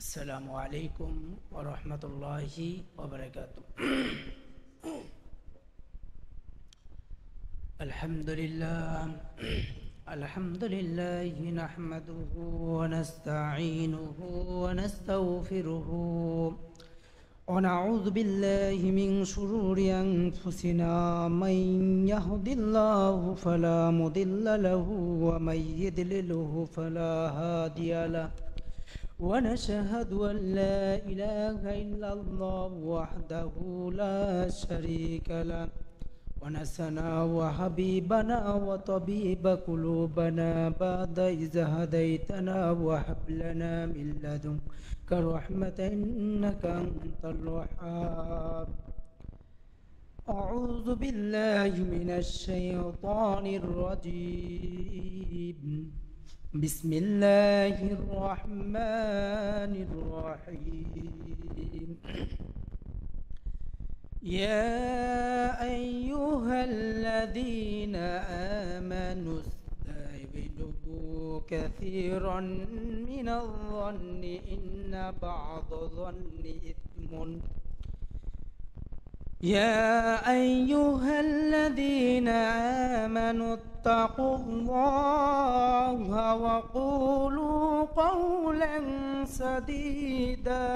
السلام عليكم ورحمة الله وبركاته. الحمد لله نحمده ونستعينه ونستغفره ونعوذ بالله من شرور أنفسنا من يهد الله فلا مضل له ومن يضلله فلا هادي له ونشهد أن لا إله إلا الله وحده لا شريك له ونسنا وحبيبنا وطبيب قلوبنا بعد إذ هديتنا وهب لنا من لدنك رحمة إنك أنت الوهاب. أعوذ بالله من الشيطان الرجيم. بسم الله الرحمن الرحيم. يا أيها الذين آمنوا استجنبوا كثيرا من الظن إن بعض الظن إثم. يا أيها الذين آمنوا اتقوا الله وقولوا قولا سديدا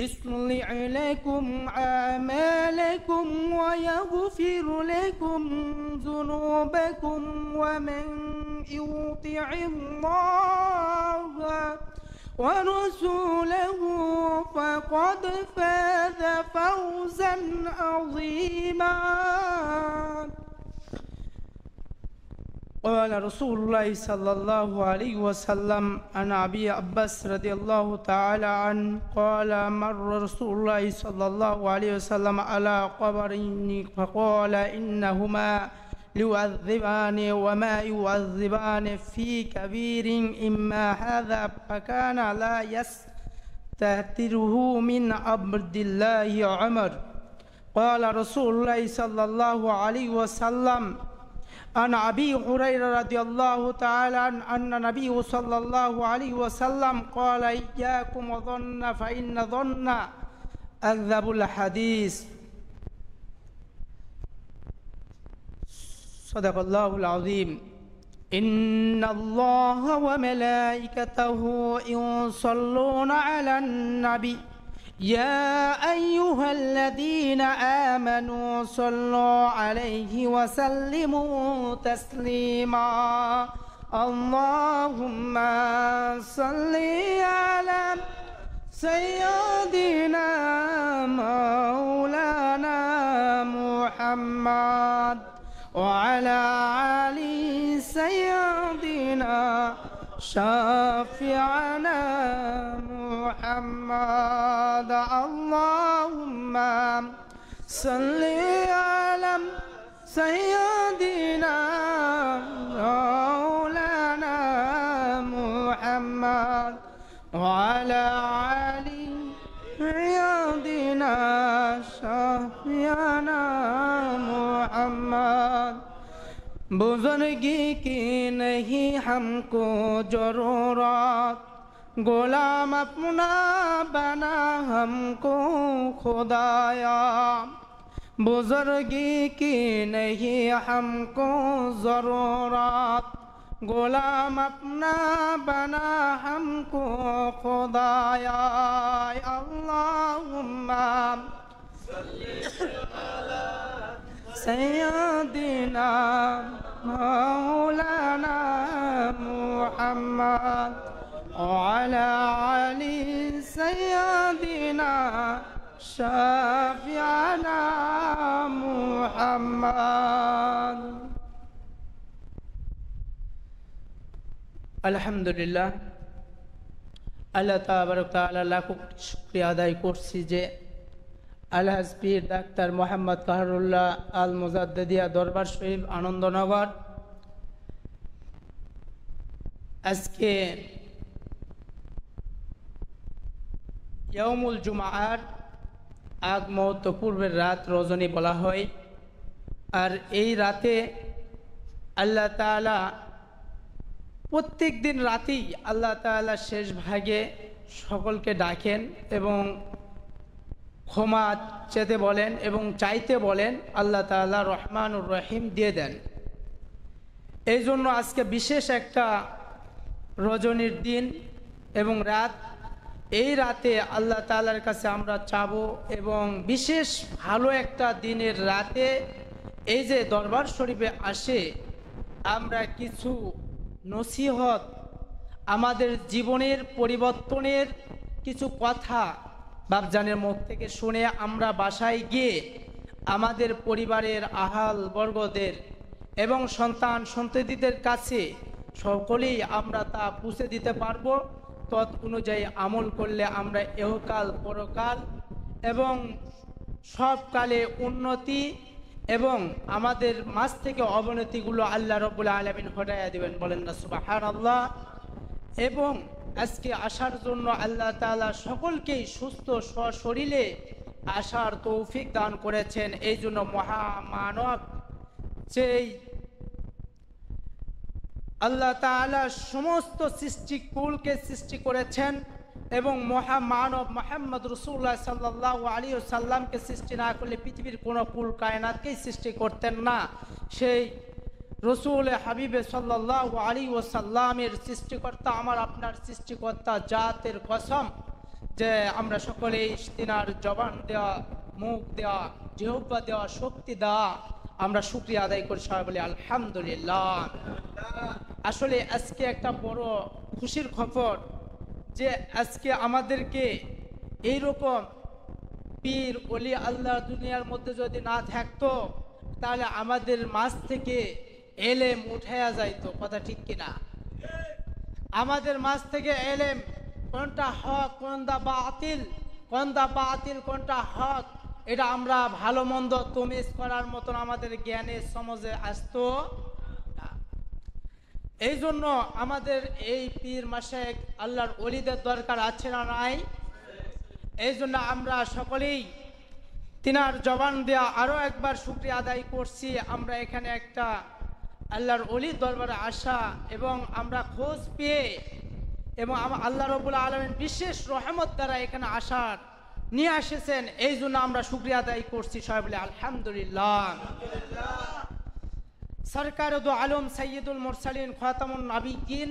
يصلح لكم أعمالكم ويغفر لكم ذنوبكم ومن يطع الله ورسوله فقد فاز فوزا عظيما. قال رسول الله صلى الله عليه وسلم عن أبي عباس رضي الله تعالى عنه قال مر رسول الله صلى الله عليه وسلم على قبرين فقال إنهما ليعذبان وما يعذبان في كبير إما هذا فكان لا يستهتره من عبد الله عمر. قال رسول الله صلى الله عليه وسلم عن أبي هريرة رضي الله تعالى عنه أن النبي صلى الله عليه وسلم قال إياكم وظن فإن ظن أكذب الحديث. صدق الله العظيم. إن الله وملائكته يصلون على النبي يا أيها الذين آمنوا صلوا عليه وسلموا تسليما. اللهم صل على سيدنا مولانا محمد وعلى آل سيدنا شافعنا محمد. اللهم صل على سيدنا مولانا محمد وعلى آل سيدنا شافعنا محمد. बुजुर्गी की नहीं हमको जरूरत गुलाम अपना बना हमको खुदाया. बुजुर्गी की नहीं हमको जरूरत गुलाम अपना बना हमको खुदाया. अल्लाहुम्मा सय्यदना मौलाना मुहम्मद वअला आलि सय्यदना शाफिअना मुहम्मद. আলহামদুলিল্লাহ আল্লাহ তাবারক তাআলা লাখ শুকরিয়া আদায় করছি যে আলহাজ পীর ডাক্তার মোহাম্মদ কাহারুল্লাহ আল মুজাদ্দিদিয়া দরবার শরীফ আনন্দনগর আজকে ইয়াউমুল জুমাআর আগ মুহূর্ত পূর্বের রাত রজনী বলা হয়। আর এই রাতে আল্লাহ তাআলা প্রত্যেক দিন রাতেই আল্লাহ তাআলা শেষ ভাগে সকলকে ডাকেন এবং ক্ষমা চেতে বলেন এবং চাইতে বলেন, আল্লাহ তাআলা রহমানুর রহিম দিয়ে দেন। এই জন্য আজকে বিশেষ একটা রজনীর দিন এবং রাত। এই রাতে আল্লাহ তাআলার কাছে আমরা চাবো এবং বিশেষ ভালো একটা দিনের রাতে এই যে দরবার শরীফে আসে আমরা কিছু নসিহত, আমাদের জীবনের পরিবর্তনের কিছু কথা বাপজানের মুখ থেকে শুনে আমরা বাসায় গিয়ে আমাদের পরিবারের আহাল বর্গদের এবং সন্তান সন্ততিদের কাছে সকলেই আমরা তা পৌঁছে দিতে পারবো। তৎ অনুযায়ী আমল করলে আমরা এহকাল পরকাল এবং সব কালে উন্নতি এবং আমাদের মাঝ থেকে অবনতিগুলো আল্লাহ রাব্বুল আলামিন হটাইয়া দিবেন, বলেন না সুবহানাল্লাহ। এবং আজকে আসার জন্য আল্লাহ তাআলা সকলকেই সুস্থ সশরীরে আসার তৌফিক দান করেছেন। এই জন্য মহামানব যেই আল্লাহ তাআলা সমস্ত সৃষ্টিকুলকে সৃষ্টি করেছেন এবং মহামানব মুহাম্মদ রাসূলুল্লাহ সাল্লাল্লাহু আলাইহি ওয়াসাল্লামকে সৃষ্টি না করলে পৃথিবীর কোনো কুল কায়নাতকেই সৃষ্টি করতেন না। সেই রসুল হাবিবে সাল্লাল্লাহু আলাইহি ওয়াসাল্লামের সৃষ্টিকর্তা, আমার আপনার সৃষ্টিকর্তা জাতের কসম যে আমরা সকলেই তিনার জবান দেওয়া, মুখ দেওয়া, জিহ্বা দেওয়া, শক্তি দেওয়া আমরা শুকরিয়া আদায় করি, সবাই বলি আলহামদুলিল্লাহ। আসলে আজকে একটা বড় খুশির খবর যে আজকে আমাদেরকে এইরকম পীর ওলি আল্লাহ দুনিয়ার মধ্যে যদি না থাকতো তাহলে আমাদের মাঝ থেকে এলেম উঠায়া যাইতো, কথা ঠিক কিনা? আমাদের মাঝ থেকে এলেম কোনটা হক কোনটা বাতিল, কোনটা বাতিল কোনটা হক, এটা আমরা ভালো মন্দ তমিজ করার মতন আমাদের জ্ঞানে সমাজে আসতো না। এই জন্য আমাদের এই পীর মাশায়েখ আল্লাহর ওলিদের দরকার আছে না নাই? এই জন্য আমরা সকলেই তিনার জবান দেয়া আরো একবার শুকরিয়া আদায় করছি। আমরা এখানে একটা আল্লাহর ওলির দরবারে আসা এবং আমরা খোঁজ পেয়ে এবং আল্লাহ রাব্বুল আলামিন বিশেষ রহমত দ্বারা এখানে আসার নিয়ে এসেছেন, এই জন্য আমরা শুকরিয়া আদায় করছি, সবাই বলে আলহামদুলিল্লাহ। সরকার দু আলম সৈয়দুল মুরসালিন খাতামুন নবিয়্যিন,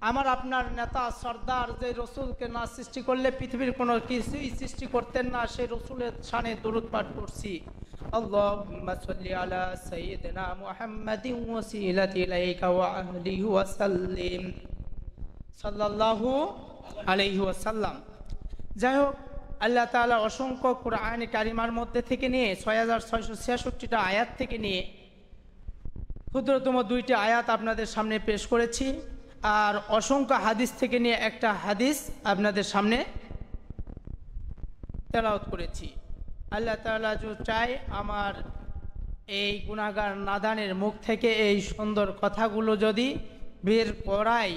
আমার আপনার নেতা সর্দার, যে রসুলকে না সৃষ্টি করলে পৃথিবীর কোনো কিছুই সৃষ্টি করতেন না, সেই রসুলের শানে দরুদ পাঠ করছি। আল্লাহুম্মা সাল্লি আলা সাইয়্যিদিনা মুহাম্মাদিন ওয়াসিলাতি ইলাইকা ওয়া আহলিহি ওয়া সাল্লিম সাল্লাল্লাহু আলাইহি ওয়াসাল্লাম। যাই হোক, আল্লাহ তাআলা অসংখ্য কুরআনে কারিমার মধ্যে থেকে নিয়ে 6666টা আয়াত থেকে নিয়ে ক্ষুদ্রতম 2টি আয়াত আপনাদের সামনে পেশ করেছি, আর অসংখ্য হাদিস থেকে নিয়ে একটা হাদিস আপনাদের সামনে তেলাওয়াত করেছি। আল্লাহ তাআলা যদি চায় আমার এই গুনাহগার নাদানের মুখ থেকে এই সুন্দর কথাগুলো যদি বের করাই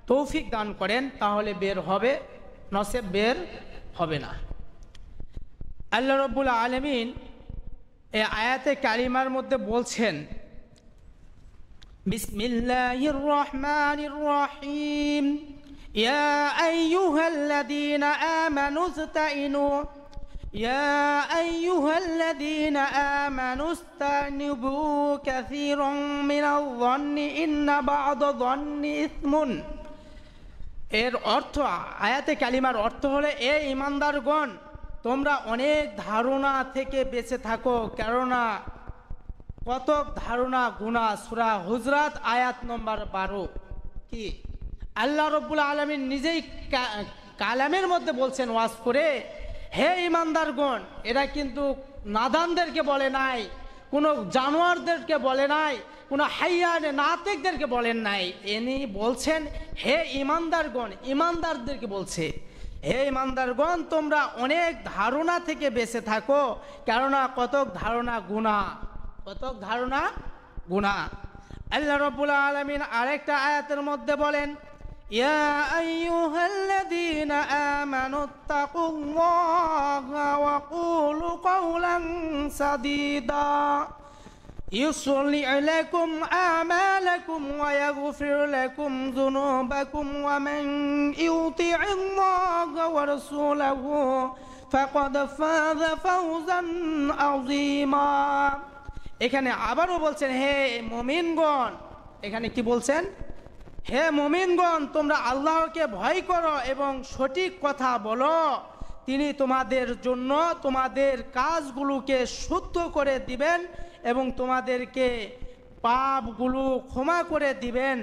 তৌফিক দান করেন তাহলে বের হবে, নসেব বের হবে না। আল্লাহ রাব্বুল আলামিন এই আয়াতে কারিমার মধ্যে বলছেন, বিসমিল্লাহির রহমানির রহিম, ইয়া আইয়ুহাল্লাযীনা আমানু ইসতাইনু, ইয়া আইয়ুহাল্লাযীনা আমানু ইসতানিবু কাসীরাম মিনাল যন্নি ইন্না বা'দা যন্নি ইসমুন। এর অর্থ, আয়াতে কালিমার অর্থ হলো, এ ঈমানদারগণ তোমরা অনেক ধারণা থেকে বেঁচে থাকো, কেননা কতক ধারণা গুনাহ। সূরা হুজরাত আয়াত নম্বর 12। কি আল্লাহ রাব্বুল আলামিন নিজেই কালামের মধ্যে বলছেন ওয়াজ করে, হে ঈমানদারগণ, এরা কিন্তু নাদানদেরকে বলে নাই, কোনো জানোয়ারদেরকে বলে নাই, কোনো হাইয়ানে নাতিকদেরকে বলেন নাই, ইনি বলছেন হে ঈমানদারগণ, ঈমানদারদেরকে বলছে, হে ঈমানদারগণ তোমরা অনেক ধারণা থেকে বেঁচে থাকো, কেননা কতক ধারণা গুনাহ, কতক ধারণা গুনাহ। আল্লাহ রাব্বুল আলামিন আরেকটা আয়াতের মধ্যে বলেন, ইয়া আইয়ুহাল্লাযীনা আমানুত্তাকুল্লাহা ওয়া কুলু কাওলান সাদীদা, يصلي عليكم أعمالكم ويغفر لكم ذنوبكم ومن يطع الله ورسوله فقد فاز فوزا عظيما। এখানে আবারও বলছেন হে মুমিনগণ, এখানে কি বলছেন? হে মুমিনগণ, তোমরা আল্লাহকে ভয় করো এবং সঠিক কথা বলো, তিনি তোমাদের জন্য তোমাদের কাজগুলোকে শুদ্ধ করে দিবেন এবং তোমাদেরকে পাপগুলো ক্ষমা করে দিবেন।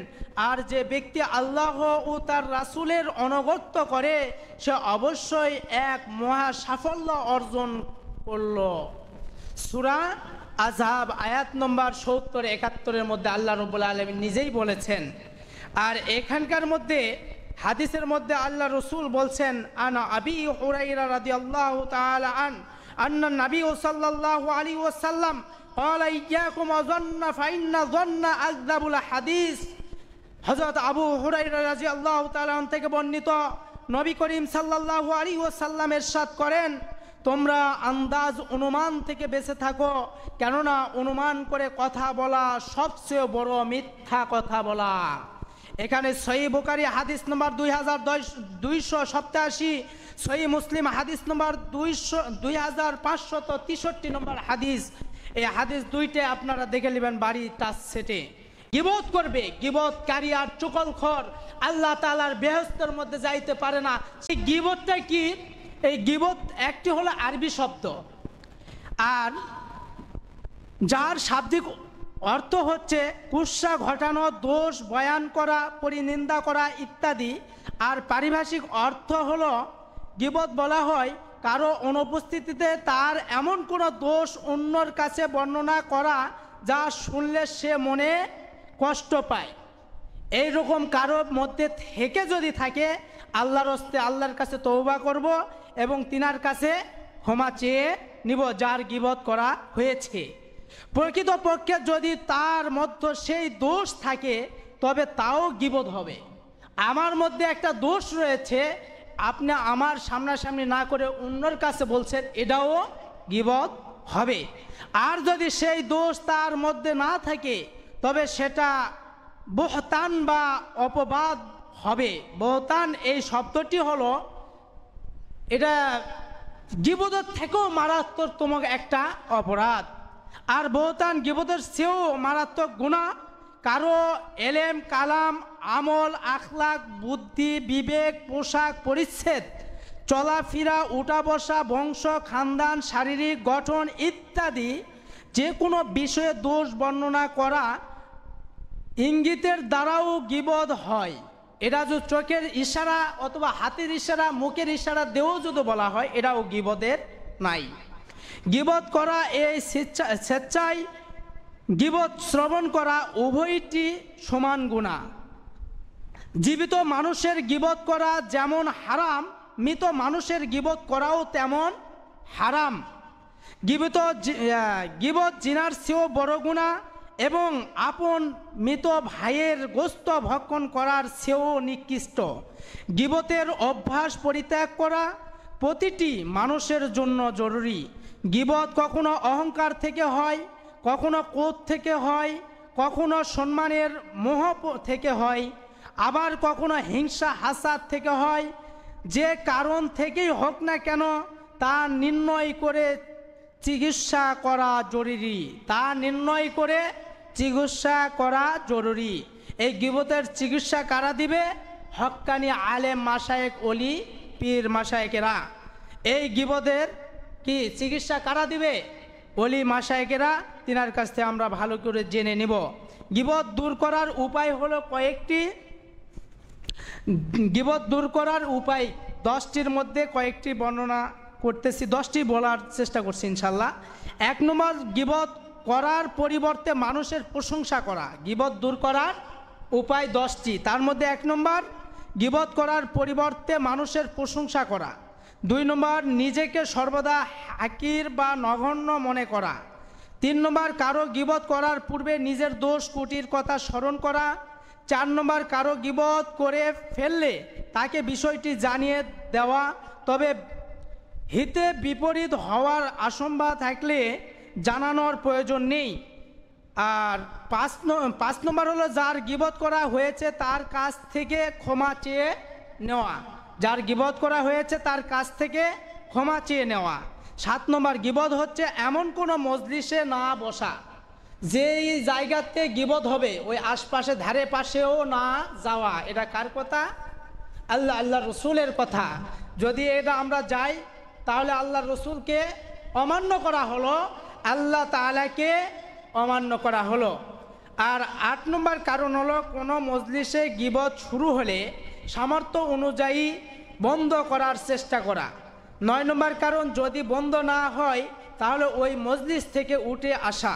আর যে ব্যক্তি আল্লাহ ও তার রাসূলের অনুগত্য করে সে অবশ্যই এক মহা সাফল্য অর্জন করল। সূরা আযহাব আয়াত নম্বর ৭০-৭১ মধ্যে আল্লাহ রাব্বুল আলামিন নিজেই বলেছেন। আর এখানকার মধ্যে হাদিসের মধ্যে আল্লাহ রসুল বলছেন, আনা আবি হুরায়রা রাদিয়াল্লাহু তাআলা আন্না নবী সাল্লাল্লাহু আলাইহি ওয়াসাল্লাম ক্বালা ইয়্যাকুম ওয়াযন্না ফাইন্না যন্না আযযাবুল হাদিস। হযরত আবু হুরায়রা রাদিয়াল্লাহু তাআলা থেকে বর্ণিত, নবী করিম সাল্লাল্লাহু আলাইহি ওয়াসাল্লাম ইরশাদ করেন, তোমরা আন্দাজ অনুমান থেকে বেঁচে থাকো, কেননা অনুমান করে কথা বলা সবচেয়ে বড় মিথ্যা কথা বলা। এখানে সহিহ বুখারী হাদিস নম্বর 2287, সহিহ মুসলিম হাদিস নম্বর 2563 নম্বর হাদিস। এই হাদিস দুইটা আপনারা দেখে নেবেন বাড়ি টাচ সেটে। গীবত করবে, গীবতকারী আর চুগলখোর আল্লাহ তাআলার বেহেশতের মধ্যে যাইতে পারে না। সেই গীবতটা কি? এই গীবত একটি হলো আরবি শব্দ, আর যার শাব্দিক অর্থ হচ্ছে কুৎসা ঘটানো, দোষ বয়ান করা, পরিনিন্দা করা ইত্যাদি। আর পারিভাষিক অর্থ হলো গীবত বলা হয় কারো অনুপস্থিতিতে তার এমন কোনো দোষ অন্যর কাছে বর্ণনা করা যা শুনলে সে মনে কষ্ট পায়। এই রকম কারোর মধ্যে থেকে যদি থাকে আল্লাহর হস্তে আল্লাহর কাছে তওবা করব এবং তিনার কাছে ক্ষমা চেয়ে নিব যার গীবত করা হয়েছে। প্রকৃতপক্ষে যদি তার মধ্যে সেই দোষ থাকে তবে তাও গীবত হবে। আমার মধ্যে একটা দোষ রয়েছে, আপনি আমার সামনাসামনি না করে অন্যর কাছে বলছেন, এটাও গীবত হবে। আর যদি সেই দোষ তার মধ্যে না থাকে তবে সেটা বহতান বা অপবাদ হবে। বহতান এই শব্দটি হলো, এটা গীবতের থেকেও মারাত্মকতম একটা অপরাধ। আর বহতান গীবতের চেয়েও মারাত্মক গুনাহ। কারো এলেম, কালাম, আমল, আখলাক, বুদ্ধি, বিবেক, পোশাক পরিচ্ছদ, চলাফেরা, উঠা বসা, বংশ, খানদান, শারীরিক গঠন ইত্যাদি যে কোনো বিষয়ে দোষ বর্ণনা করা ইঙ্গিতের দ্বারাও গীবত হয়। এটা যদি চোখের ইশারা অথবা হাতের ইশারা, মুখের ইশারা দিয়েও যদি বলা হয়, এটাও গীবতের নাই। গীবত করা এই স্বেচ্ছায় গীবত শ্রবণ করা উভয়টি সমান গুনাহ। জীবিত মানুষের গীবত করা যেমন হারাম, মৃত মানুষের গীবত করাও তেমন হারাম। গীবত জিনার চেয়েও বড় গুনাহ এবং আপন মৃত ভাইয়ের গোশত ভক্ষণ করার চেয়েও নিকৃষ্ট। গীবতের অভ্যাস পরিত্যাগ করা প্রতিটি মানুষের জন্য জরুরি। গীবত কখনো অহংকার থেকে হয়, কখনো ক্রোধ থেকে হয়, কখনো সম্মানের মোহ থেকে হয়, আবার কখনো হিংসা হাসাদ থেকে হয়। যে কারণ থেকেই হোক না কেন তা নির্ণয় করে চিকিৎসা করা জরুরি। চিকিৎসা করা জরুরি। এই গীবতের চিকিৎসা কারা দিবে? হক্কানি আলেম, মাশায়েখ, ওলি, পীর মাশায়েখেরা। এই গীবতের কি চিকিৎসা কারা দিবে? ওলি মাশায়েখেরা। তিনার কাছ থেকে আমরা ভালো করে জেনে নেব। গীবত দূর করার উপায় হলো কয়েকটি। গীবত দূর করার উপায় 10টির মধ্যে কয়েকটি বর্ণনা করতেছি, 10টি বলার চেষ্টা করছি ইনশাল্লাহ। 1 নম্বর, গীবত করার পরিবর্তে মানুষের প্রশংসা করা। গীবত দূর করার উপায় 10টি, তার মধ্যে 1 নম্বর, গীবত করার পরিবর্তে মানুষের প্রশংসা করা। 2 নম্বর, নিজেকে সর্বদা হাকির বা নগণ্য মনে করা। 3 নম্বর, কারো গীবত করার পূর্বে নিজের দোষ ত্রুটির কথা স্মরণ করা। 4 নম্বর, কারো গীবত করে ফেললে তাকে বিষয়টি জানিয়ে দেওয়া, তবে হিতে বিপরীত হওয়ার আশঙ্কা থাকলে জানানোর প্রয়োজন নেই। আর পাঁচ নম্বর হলো যার গীবত করা হয়েছে তার কাছ থেকে ক্ষমা চেয়ে নেওয়া, যার গীবত করা হয়েছে তার কাছ থেকে ক্ষমা চেয়ে নেওয়া। 7 নম্বর গীবত হচ্ছে এমন কোনো মজলিসে না বসা, যেই জায়গাতে গীবত হবে ওই আশপাশে ধারে পাশেও না যাওয়া। এটা কার কথা? আল্লাহ রসুলের কথা। যদি এটা আমরা যাই তাহলে আল্লাহ রসুলকে অমান্য করা হলো, আল্লাহ তাআলাকে অমান্য করা হলো। আর 8 নম্বর কারণ হলো কোনো মজলিসে গীবত শুরু হলে সামর্থ্য অনুযায়ী বন্ধ করার চেষ্টা করা। 9 নম্বর কারণ যদি বন্ধ না হয় তাহলে ওই মজলিস থেকে উঠে আসা।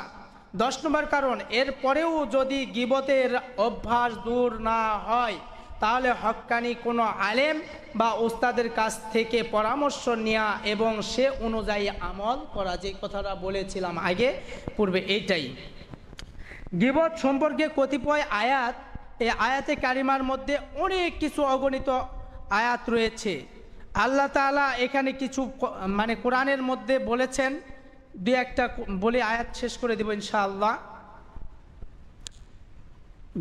10 নম্বর কারণ এরপরেও যদি গীবতের অভ্যাস দূর না হয় তাহলে হক্কানি কোনো আলেম বা উস্তাদের কাছ থেকে পরামর্শ নেওয়া এবং সে অনুযায়ী আমল করা, যে কথাটা বলেছিলাম আগে পূর্বে এইটাই। গীবত সম্পর্কে কতিপয় আয়াত, এই আয়াতে কারিমার মধ্যে অনেক কিছু অগণিত আয়াত রয়েছে। আল্লাহ তাআলা এখানে কিছু কোরআনের মধ্যে বলেছেন, দুই একটা বলে আয়াত শেষ করে দেব ইনশাআল্লাহ।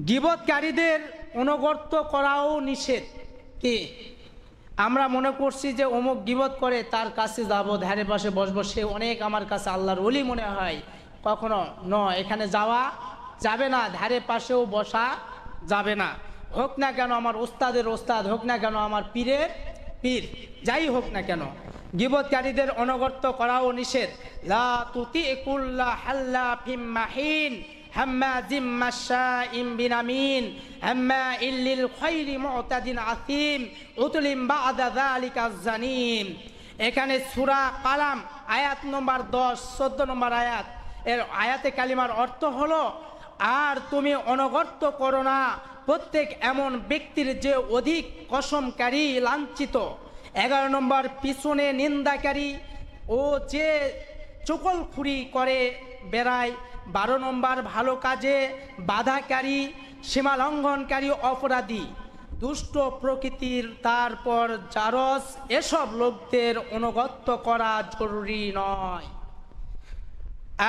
গীবতকারীদের অনগর্ত করাও নিষেধ। কি আমরা মনে করছি যে অমুক গীবত করে তার কাছে যাব, ধারে পাশে বসবো, সে অনেক আমার কাছে আল্লাহর ওলি মনে হয়, কখনো নয়, এখানে যাওয়া যাবে না, ধারে পাশেও বসা যাবে না। হোক না কেন আমার ওস্তাদের ওস্তাদ, হোক না কেন আমার পীরের পীর, যাই হোক না কেন, গীবতকারীদের অনগর্ত করাও নিষেধ। লা তুতি কুল্লা হাল্লাফিম মাহিন হাম্মাজিম মাশাইম বিনামিন হাম্মাইল লিল খায়রি মুতাদিন আসিম উতলিম বাদা যালিকা জানিম। এখানে সূরা কালাম আয়াত নম্বর 10, 14 নম্বর আয়াত। এর আয়াতে কালিমার অর্থ হলো, আর তুমি অনগর্ত করো না প্রত্যেক এমন ব্যক্তির যে অধিক কসমকারী, লাঞ্ছিত। 11 নম্বর পিছনে নিন্দাকারী ও যে চকলখুরি করে বেড়ায়। 12 নম্বর ভালো কাজে বাধাকারী, সীমালঙ্ঘনকারী, অপরাধী, দুষ্ট প্রকৃতির, তারপর জারজ, এসব লোকদের অনুগত করা জরুরি নয়।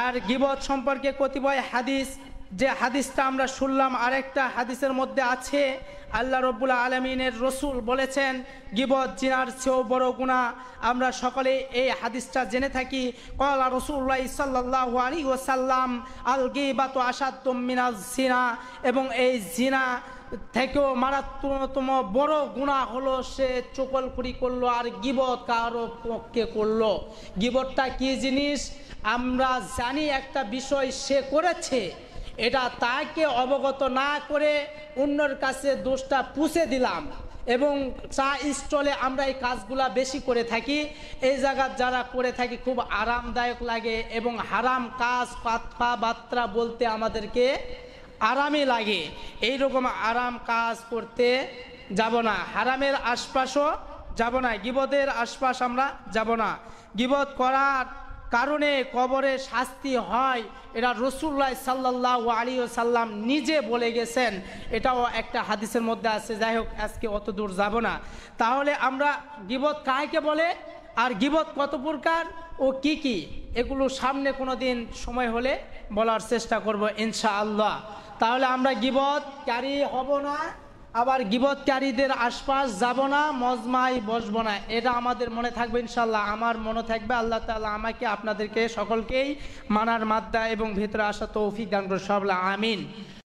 আর গীবত সম্পর্কে কতিপয় হাদিস, যে হাদিসটা আমরা শুনলাম, আরেকটা হাদিসের মধ্যে আছে আল্লাহ রব্বুল আলামিনের রসুল বলেছেন গীবত জিনার চেয়েও বড় গুনাহ। আমরা সকলে এই হাদিসটা জেনে থাকি। ক্বালা রাসূলুল্লাহ সাল্লাল্লাহু আলাইহি ওয়াসাল্লাম আল গীবাতু আশাদ্দু মিনাজ জিনা, এবং এই জিনা থেকেও মারাত্মকতম বড় গুনাহ হলো সে চকলখুরি করলো আর গীবত কারো পক্ষে করলো। গীবতটা কি জিনিস আমরা জানি, একটা বিষয় সে করেছে, এটা তাকে অবগত না করে অন্যের কাছে দোষটা পুষে দিলাম। এবং চা স্টলে আমরা এই কাজগুলা বেশি করে থাকি, এই জায়গা যারা করে থাকি খুব আরামদায়ক লাগে এবং হারাম কাজ কথাবার্তা বলতে আমাদেরকে আরামই লাগে। এই রকম আরাম কাজ করতে যাব না, হারামের আশপাশও যাব না, গীবতের আশপাশ আমরা যাব না। গীবত করার কারণে কবরে শাস্তি হয়, এটা রাসূলুল্লাহ সাল্লাল্লাহু আলাইহি ওয়াসাল্লাম নিজে বলে গেছেন, এটাও একটা হাদিসের মধ্যে আছে। যাই হোক, আজকে অত দূর যাব না। তাহলে আমরা গীবত কাকে বলে আর গীবত কত প্রকার ও কি কি, এগুলো সামনে কোনো দিন সময় হলে বলার চেষ্টা করব ইনশাআল্লাহ। তাহলে আমরা গীবতকারী হব না, আবার গীবতকারীদের আশপাশ যাব না, মজমায় বসবো না, এটা আমাদের মনে থাকবে ইনশাআল্লাহ। আমার মনে থাকবে। আল্লাহ তাআলা আমাকে আপনাদেরকে সকলকেই মানার মাদ্দা এবং ভিতরে আসা তৌফিক দান করুন। আমিন।